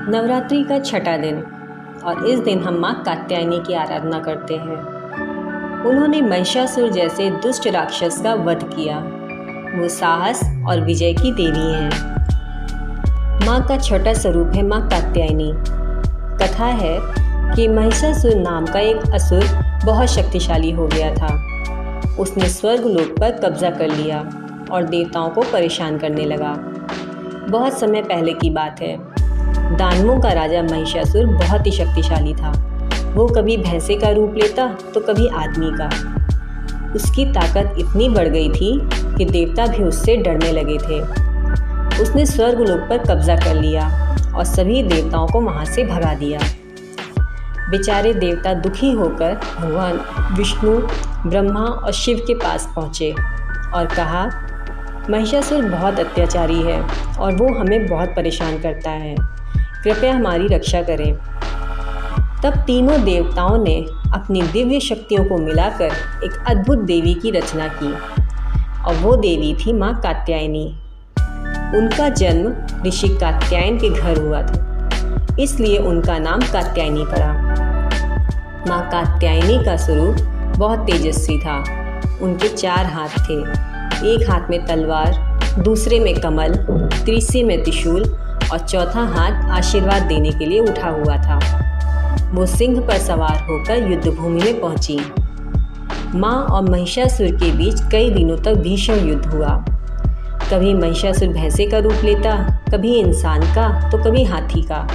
नवरात्रि का छठा दिन और इस दिन हम माँ कात्यायनी की आराधना करते हैं। उन्होंने महिषासुर जैसे दुष्ट राक्षस का वध किया। वो साहस और विजय की देवी हैं। माँ का छठा स्वरूप है माँ कात्यायनी। कथा है कि महिषासुर नाम का एक असुर बहुत शक्तिशाली हो गया था। उसने स्वर्गलोक पर कब्जा कर लिया और देवताओं को परेशान करने लगा। बहुत समय पहले की बात है। दानवों का राजा महिषासुर बहुत ही शक्तिशाली था। वो कभी भैंसे का रूप लेता तो कभी आदमी का। उसकी ताकत इतनी बढ़ गई थी कि देवता भी उससे डरने लगे थे। उसने स्वर्गलोक पर कब्जा कर लिया और सभी देवताओं को वहां से भगा दिया। बेचारे देवता दुखी होकर भगवान विष्णु, ब्रह्मा और शिव के पास पहुँचे और कहा, महिषासुर बहुत अत्याचारी है और वो हमें बहुत परेशान करता है। कृपया हमारी रक्षा करें। तब तीनों देवताओं ने अपनी दिव्य शक्तियों को मिलाकर एक अद्भुत देवी की रचना की और वो देवी थी माँ कात्यायनी। उनका जन्म ऋषि कात्यायन के घर हुआ था, इसलिए उनका नाम कात्यायनी पड़ा। माँ कात्यायनी का स्वरूप बहुत तेजस्वी था। उनके 4 हाथ थे, एक हाथ में तलवार, दूसरे में कमल, तीसरे में त्रिशूल और चौथा हाथ आशीर्वाद देने के लिए उठा हुआ था। वो सिंह पर सवार होकर युद्धभूमि में पहुंची। माँ और महिषासुर के बीच कई दिनों तक भीषण युद्ध हुआ। कभी महिषासुर भैंसे का रूप लेता, कभी इंसान का तो कभी हाथी का।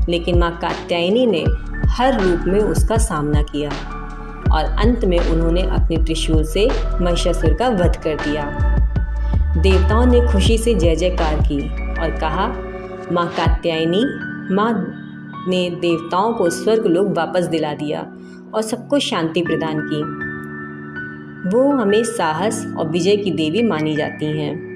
लेकिन माँ कात्यायनी ने हर रूप में उसका सामना किया और अंत में उन्होंने अपने त्रिशूल से महिषासुर का वध कर दिया। देवताओं ने खुशी से जय जयकार की और कहा, माँ कात्यायनी माँ ने देवताओं को स्वर्गलोक वापस दिला दिया और सबको शांति प्रदान की। वो हमें साहस और विजय की देवी मानी जाती हैं।